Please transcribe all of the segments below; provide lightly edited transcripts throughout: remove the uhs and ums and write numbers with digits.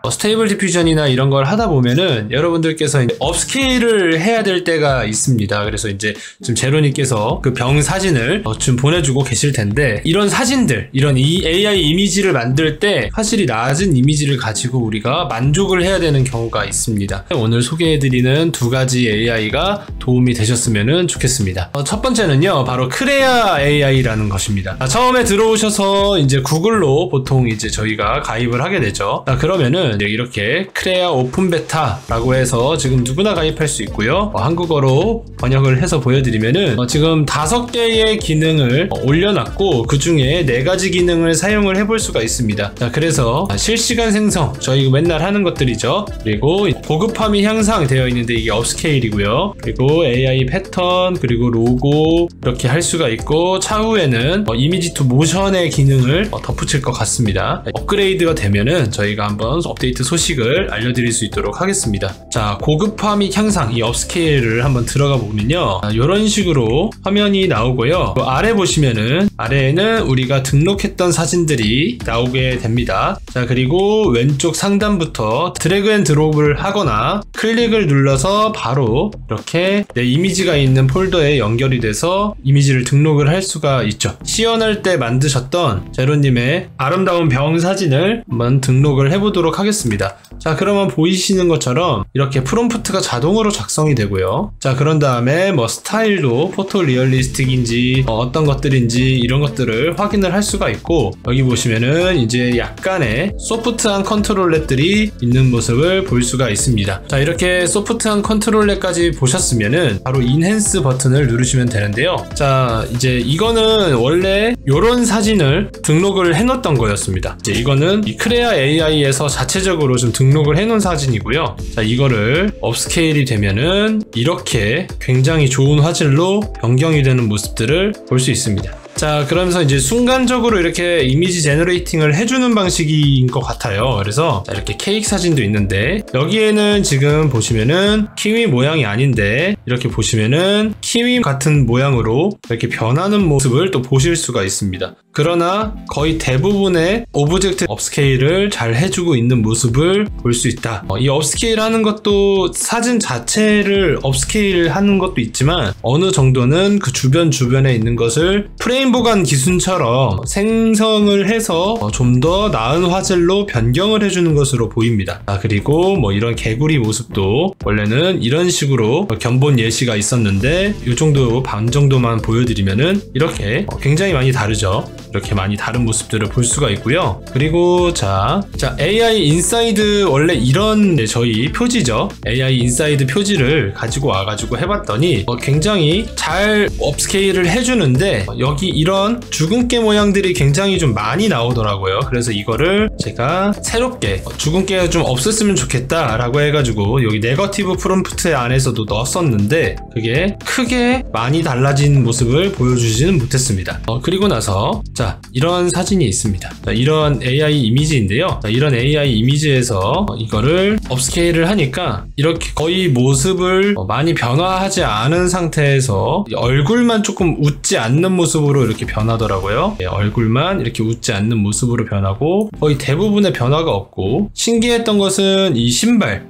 스테이블 디퓨전이나 이런 걸 하다 보면은 여러분들께서 업스케일을 해야 될 때가 있습니다. 그래서 이제 지금 제로님께서 그 병 사진을 좀 보내주고 계실 텐데, 이런 사진들, 이런 이 AI 이미지를 만들 때 확실히 낮은 이미지를 가지고 우리가 만족을 해야 되는 경우가 있습니다. 오늘 소개해드리는 두 가지 AI가 도움이 되셨으면 좋겠습니다. 첫 번째는요, 바로 크레아 AI라는 것입니다. 처음에 들어오셔서 이제 구글로 보통 이제 저희가 가입을 하게 되죠. 그러면은 이렇게 크레아 오픈 베타라고 해서 지금 누구나 가입할 수 있고요. 한국어로 번역을 해서 보여드리면은 지금 5개의 기능을 올려놨고 그 중에 4가지 기능을 사용을 해볼 수가 있습니다. 그래서 실시간 생성, 저희 맨날 하는 것들이죠. 그리고 고급함이 향상되어 있는데 이게 업스케일이고요. 그리고 AI 패턴, 그리고 로고 이렇게 할 수가 있고, 차후에는 이미지 투 모션의 기능을 덧붙일 것 같습니다. 업그레이드가 되면은 저희가 한번 업데이트 소식을 알려드릴 수 있도록 하겠습니다. 자, 고급화 및 향상, 이 업스케일을 한번 들어가 보면요, 이런 식으로 화면이 나오고요. 아래 보시면은, 아래에는 우리가 등록했던 사진들이 나오게 됩니다. 자, 그리고 왼쪽 상단부터 드래그 앤 드롭을 하거나 클릭을 눌러서 바로 이렇게 내 이미지가 있는 폴더에 연결이 돼서 이미지를 등록을 할 수가 있죠. 시연할 때 만드셨던 제로님의 아름다운 병 사진을 한번 등록을 해보도록 하겠습니다. 자, 그러면 보이시는 것처럼 이렇게 프롬프트가 자동으로 작성이 되고요. 자, 그런 다음에 스타일도 포토 리얼리스틱인지 어떤 것들인지 이런 것들을 확인을 할 수가 있고, 여기 보시면은 이제 약간의 소프트한 컨트롤렛들이 있는 모습을 볼 수가 있습니다. 자, 이렇게 소프트한 컨트롤렛까지 보셨으면은 바로 인핸스 버튼을 누르시면 되는데요. 자, 이제 이거는 원래 이런 사진을 등록을 해놓았던 거였습니다. 이제 이거는 이 크레아 AI에서 자체적으로 좀 등록을 해놓은 사진이고요. 자, 이거를 업스케일이 되면은 이렇게 굉장히 좋은 화질로 변경이 되는 모습들을 볼 수 있습니다. 자, 그러면서 이제 순간적으로 이렇게 이미지 제너레이팅을 해주는 방식인 것 같아요. 그래서 이렇게 케이크 사진도 있는데, 여기에는 지금 보시면은 키위 모양이 아닌데 이렇게 보시면은 키위 같은 모양으로 이렇게 변하는 모습을 또 보실 수가 있습니다. 그러나 거의 대부분의 오브젝트 업스케일을 잘 해주고 있는 모습을 볼 수 있다. 이 업스케일 하는 것도 사진 자체를 업스케일 하는 것도 있지만, 어느 정도는 그 주변에 있는 것을 프레임 보관 기순처럼 생성을 해서 좀 더 나은 화질로 변경을 해주는 것으로 보입니다. 그리고 이런 개구리 모습도 원래는 이런 식으로 견본 예시가 있었는데, 이 정도 반 정도만 보여드리면은 이렇게 굉장히 많이 다르죠. 이렇게 많이 다른 모습들을 볼 수가 있고요. 그리고 자 AI 인사이드, 원래 이런 저희 표지죠. AI 인사이드 표지를 가지고 와가지고 해봤더니 굉장히 잘 업스케일을 해주는데, 여기 이런 주근깨 모양들이 굉장히 좀 많이 나오더라고요. 그래서 이거를 제가 새롭게 주근깨가 좀 없었으면 좋겠다 라고 해가지고 여기 네거티브 프롬프트 안에서도 넣었었는데 그게 크게 많이 달라진 모습을 보여주지는 못했습니다. 그리고 나서 자, 이런 사진이 있습니다. 자, 이런 AI 이미지인데요. 자, 이런 AI 이미지에서 이거를 업스케일을 하니까 이렇게 거의 모습을 많이 변화하지 않은 상태에서 얼굴만 조금 웃지 않는 모습으로 이렇게 변하더라고요. 얼굴만 이렇게 웃지 않는 모습으로 변하고, 거의 대부분의 변화가 없고, 신기했던 것은 이 신발,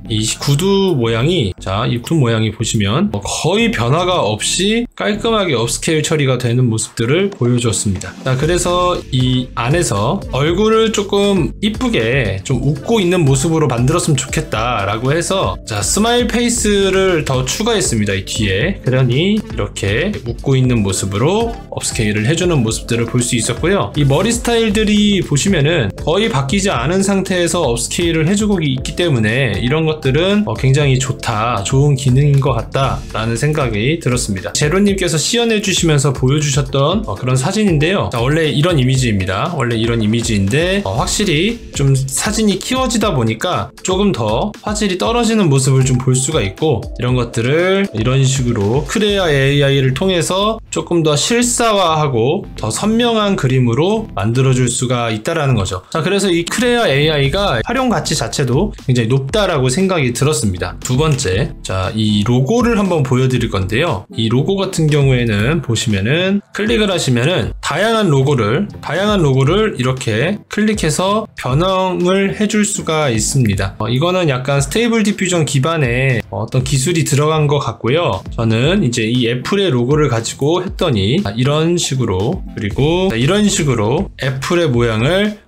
이 구두 모양이, 자, 이 구두 모양이 보시면 거의 변화가 없이 깔끔하게 업스케일 처리가 되는 모습들을 보여줬습니다. 자, 그래서 이 안에서 얼굴을 조금 이쁘게 좀 웃고 있는 모습으로 만들었으면 좋겠다 라고 해서, 자, 스마일 페이스를 더 추가했습니다. 이 뒤에. 그러니 이렇게 웃고 있는 모습으로 업스케일을 해주는 모습들을 볼 수 있었고요. 이 머리 스타일들이 보시면은 거의 바뀌지 않은 상태에서 업스케일을 해주고 있기 때문에 이런 것들은 굉장히 좋은 기능인 것 같다 라는 생각이 들었습니다. 제로님께서 시연해 주시면서 보여주셨던 그런 사진인데요. 자, 원래 이런 이미지입니다. 원래 이런 이미지인데 확실히 좀 사진이 키워지다 보니까 조금 더 화질이 떨어지는 모습을 좀 볼 수가 있고, 이런 것들을 이런 식으로 크레아 AI를 통해서 조금 더 실사화하고 더 선명한 그림으로 만들어줄 수가 있다라는 거죠. 자, 그래서 이 크레아 AI가 활용 가치 자체도 굉장히 높다라고 생각합니다. 생각이 들었습니다. 두 번째, 자, 이 로고를 한번 보여드릴 건데요. 이 로고 같은 경우에는 보시면은 클릭을 하시면은 다양한 로고를 이렇게 클릭해서 변형을 해줄 수가 있습니다. 이거는 약간 스테이블 디퓨전 기반의 어떤 기술이 들어간 것 같고요. 저는 이제 이 애플의 로고를 가지고 했더니 이런 식으로, 그리고 이런 식으로 애플의 모양을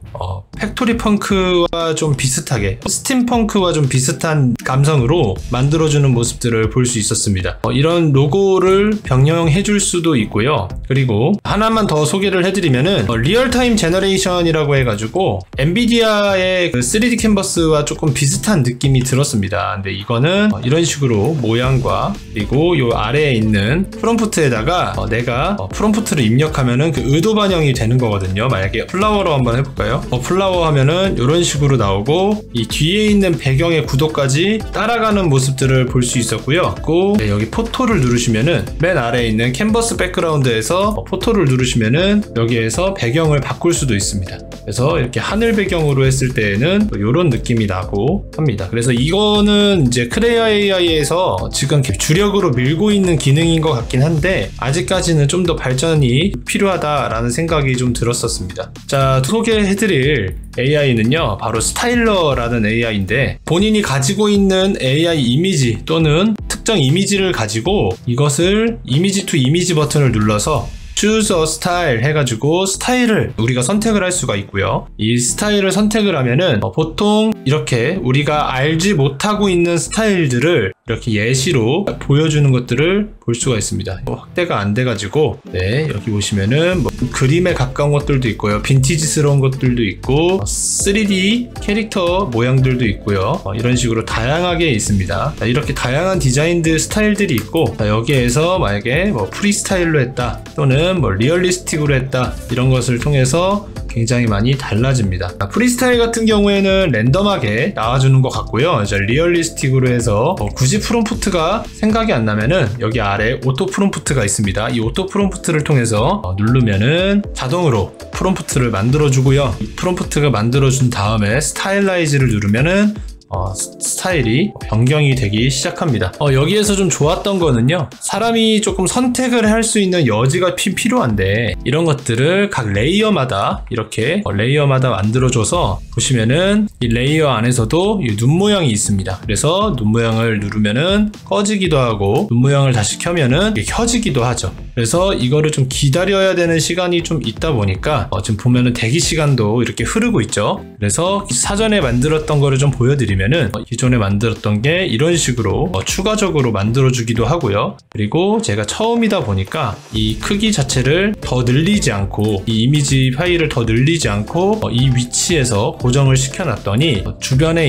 팩토리 펑크와 좀 비슷하게, 스팀펑크와 좀 비슷한 감성으로 만들어주는 모습들을 볼 수 있었습니다. 이런 로고를 변형해 줄 수도 있고요. 그리고 하나만 더 소개를 해드리면은 리얼타임 제너레이션이라고 해가지고 엔비디아의 그 3D 캔버스와 조금 비슷한 느낌이 들었습니다. 근데 이거는 이런 식으로 모양과, 그리고 요 아래에 있는 프롬프트에다가 내가 프롬프트를 입력하면은 그 의도 반영이 되는 거거든요. 만약에 플라워로 한번 해볼까요? 플라워 하면은 이런 식으로 나오고, 이 뒤에 있는 배경의 구도까지 따라가는 모습들을 볼 수 있었고요. 그리고 여기 포토를 누르시면은 맨 아래에 있는 캔버스 백그라운드에서 포토를 누르시면은 여기에서 배경을 바꿀 수도 있습니다. 그래서 이렇게 하늘 배경으로 했을 때에는 이런 느낌이 나고 합니다. 그래서 이거는 이제 크레아 AI에서 지금 주력으로 밀고 있는 기능인 것 같긴 한데, 아직까지는 좀 더 발전이 필요하다라는 생각이 좀 들었었습니다. 자, 소개해드릴 AI는요, 바로 스타일러라는 AI인데, 본인이 가지고 있는 AI 이미지 또는 특정 이미지를 가지고 이것을 이미지 투 이미지 버튼을 눌러서 Choose a Style 해가지고 스타일을 우리가 선택을 할 수가 있고요. 이 스타일을 선택을 하면은 보통 이렇게 우리가 알지 못하고 있는 스타일들을 이렇게 예시로 보여주는 것들을 볼 수가 있습니다. 확대가 안 돼가지고, 네, 여기 보시면은 그림에 가까운 것들도 있고요, 빈티지스러운 것들도 있고, 3D 캐릭터 모양들도 있고요. 이런 식으로 다양하게 있습니다. 자, 이렇게 다양한 디자인들 스타일들이 있고, 자, 여기에서 만약에 프리스타일로 했다 또는 리얼리스틱으로 했다, 이런 것을 통해서 굉장히 많이 달라집니다. 프리스타일 같은 경우에는 랜덤하게 나와주는 것 같고요. 이제 리얼리스틱으로 해서 굳이 프롬프트가 생각이 안 나면은 여기 아래 오토 프롬프트가 있습니다. 이 오토 프롬프트를 통해서 누르면은 자동으로 프롬프트를 만들어주고요. 이 프롬프트가 만들어준 다음에 스타일라이즈를 누르면은 스타일이 변경이 되기 시작합니다. 여기에서 좀 좋았던 거는요, 사람이 조금 선택을 할 수 있는 여지가 필요한데, 이런 것들을 각 레이어마다 이렇게 레이어마다 만들어줘서 보시면은 이 레이어 안에서도 이 눈 모양이 있습니다. 그래서 눈 모양을 누르면은 꺼지기도 하고, 눈 모양을 다시 켜면은 켜지기도 하죠. 그래서 이거를 좀 기다려야 되는 시간이 좀 있다 보니까 지금 보면은 대기 시간도 이렇게 흐르고 있죠. 그래서 사전에 만들었던 거를 좀 보여드리면은 기존에 만들었던 게 이런 식으로 추가적으로 만들어주기도 하고요. 그리고 제가 처음이다 보니까 이 크기 자체를 더 늘리지 않고, 이 이미지 파일을 더 늘리지 않고 이 위치에서 고정을 시켜놨더니 주변에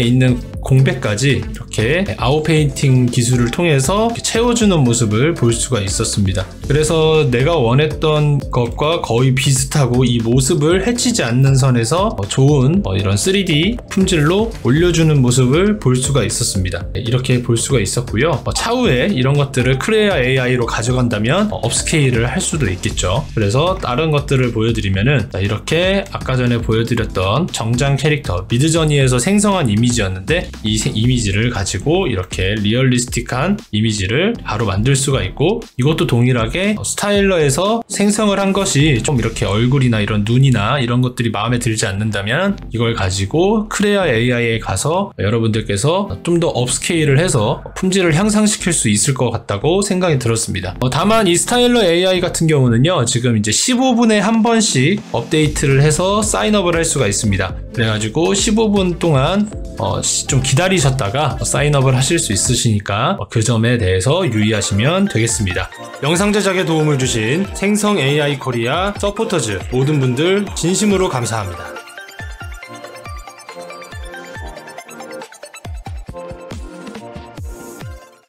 있는 공백까지 이렇게 아웃페인팅 기술을 통해서 채워주는 모습을 볼 수가 있었습니다. 그래서 내가 원했던 것과 거의 비슷하고 이 모습을 해치지 않는 선에서 좋은 이런 3D 품질로 올려주는 모습을 볼 수가 있었습니다. 이렇게 볼 수가 있었고요. 차후에 이런 것들을 크레아 AI로 가져간다면 업스케일을 할 수도 있겠죠. 그래서 다른 것들을 보여드리면은, 이렇게 아까 전에 보여드렸던 정장 캐릭터 미드저니에서 생성한 이미지였는데, 이 이미지를 가지고 이렇게 리얼리스틱한 이미지를 바로 만들 수가 있고, 이것도 동일하게 스타일러에서 생성을 한 것이 좀 이렇게 얼굴이나 이런 눈이나 이런 것들이 마음에 들지 않는다면 이걸 가지고 크레아 AI에 가서 여러분들께서 좀 더 업스케일을 해서 품질을 향상시킬 수 있을 것 같다고 생각이 들었습니다. 다만 이 스타일러 AI 같은 경우는요, 지금 이제 15분에 한 번씩 업데이트를 해서 사인업을 할 수가 있습니다. 그래가지고 15분 동안 좀 기다리셨다가 사인업을 하실 수 있으시니까 그 점에 대해서 유의하시면 되겠습니다. 영상 제작에 도움을 주신 생성 AI 코리아 서포터즈 모든 분들 진심으로 감사합니다.